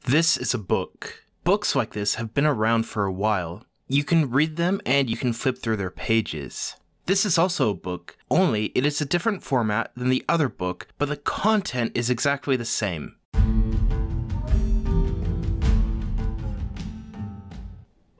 This is a book. Books like this have been around for a while. You can read them and you can flip through their pages. This is also a book, only it is a different format than the other book, but the content is exactly the same.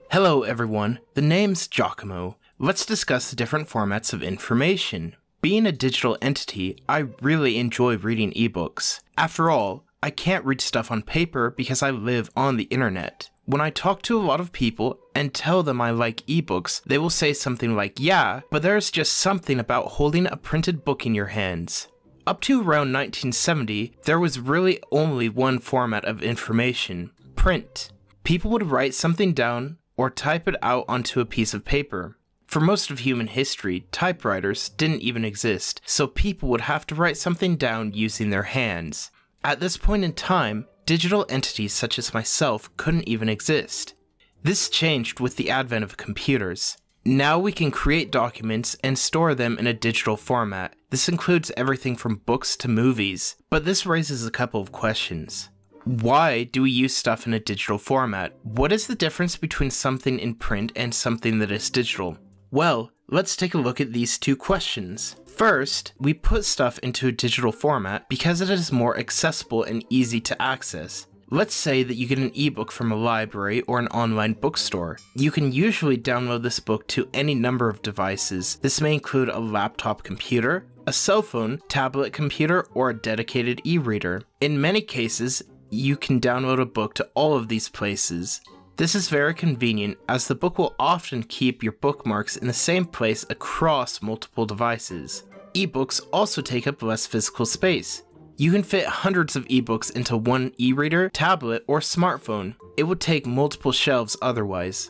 Hello everyone, the name's Giacamo. Let's discuss the different formats of information. Being a digital entity, I really enjoy reading ebooks. After all, I can't read stuff on paper because I live on the internet. When I talk to a lot of people and tell them I like ebooks, they will say something like, yeah, but there's just something about holding a printed book in your hands. Up to around 1970, there was really only one format of information, print. People would write something down or type it out onto a piece of paper. For most of human history, typewriters didn't even exist, so people would have to write something down using their hands. At this point in time, digital entities such as myself couldn't even exist. This changed with the advent of computers. Now we can create documents and store them in a digital format. This includes everything from books to movies, but this raises a couple of questions. Why do we use stuff in a digital format? What is the difference between something in print and something that is digital? Well, let's take a look at these two questions. First, we put stuff into a digital format because it is more accessible and easy to access. Let's say that you get an ebook from a library or an online bookstore. You can usually download this book to any number of devices. This may include a laptop computer, a cell phone, tablet computer, or a dedicated e-reader. In many cases, you can download a book to all of these places. This is very convenient as the book will often keep your bookmarks in the same place across multiple devices. Ebooks also take up less physical space. You can fit hundreds of ebooks into one e-reader, tablet, or smartphone. It would take multiple shelves otherwise.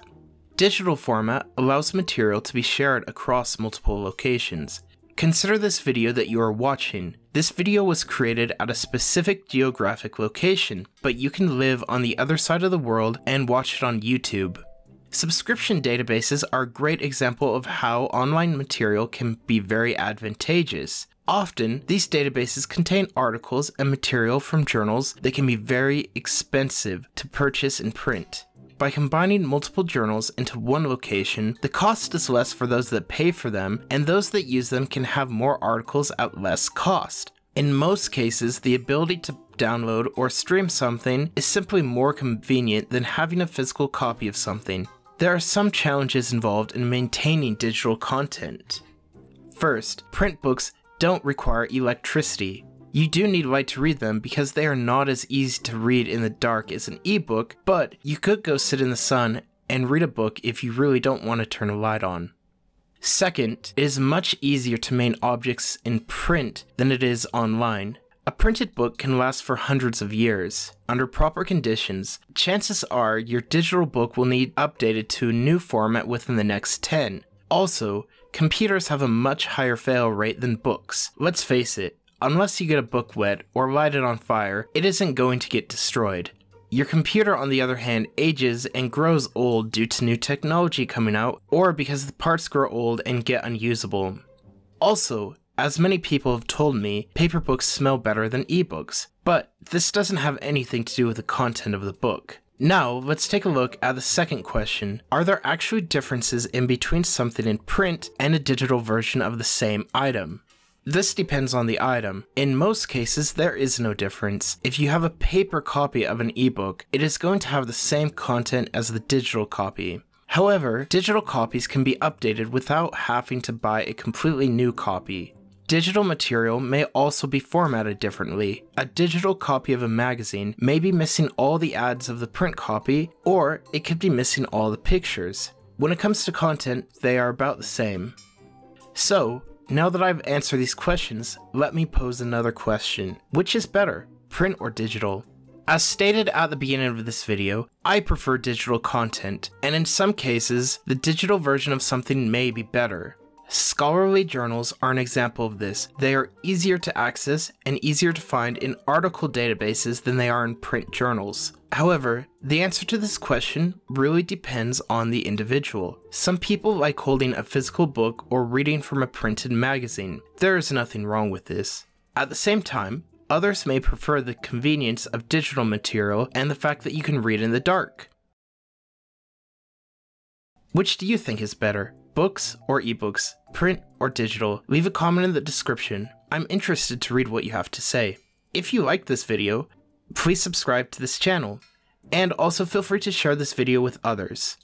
Digital format allows material to be shared across multiple locations. Consider this video that you are watching. This video was created at a specific geographic location, but you can live on the other side of the world and watch it on YouTube. Subscription databases are a great example of how online material can be very advantageous. Often, these databases contain articles and material from journals that can be very expensive to purchase and print. By combining multiple journals into one location, the cost is less for those that pay for them, and those that use them can have more articles at less cost. In most cases, the ability to download or stream something is simply more convenient than having a physical copy of something. There are some challenges involved in maintaining digital content. First, print books don't require electricity. You do need light to read them because they are not as easy to read in the dark as an ebook, but you could go sit in the sun and read a book if you really don't want to turn a light on. Second, it is much easier to maintain objects in print than it is online. A printed book can last for hundreds of years. Under proper conditions, chances are your digital book will need updated to a new format within the next 10. Also, computers have a much higher fail rate than books. Let's face it, unless you get a book wet or light it on fire, it isn't going to get destroyed. Your computer, on the other hand, ages and grows old due to new technology coming out, or because the parts grow old and get unusable. Also, as many people have told me, paper books smell better than ebooks, but this doesn't have anything to do with the content of the book. Now, let's take a look at the second question. Are there actually differences in between something in print and a digital version of the same item? This depends on the item. In most cases, there is no difference. If you have a paper copy of an ebook, it is going to have the same content as the digital copy. However, digital copies can be updated without having to buy a completely new copy. Digital material may also be formatted differently. A digital copy of a magazine may be missing all the ads of the print copy, or it could be missing all the pictures. When it comes to content, they are about the same. So, now that I've answered these questions, let me pose another question. Which is better, print or digital? As stated at the beginning of this video, I prefer digital content, and in some cases, the digital version of something may be better. Scholarly journals are an example of this. They are easier to access and easier to find in article databases than they are in print journals. However, the answer to this question really depends on the individual. Some people like holding a physical book or reading from a printed magazine. There is nothing wrong with this. At the same time, Others may prefer the convenience of digital material and the fact that you can read in the dark. Which do you think is better? Books or ebooks? Print or digital? Leave a comment in the description. I'm interested to read what you have to say. If you like this video, please subscribe to this channel. And also feel free to share this video with others.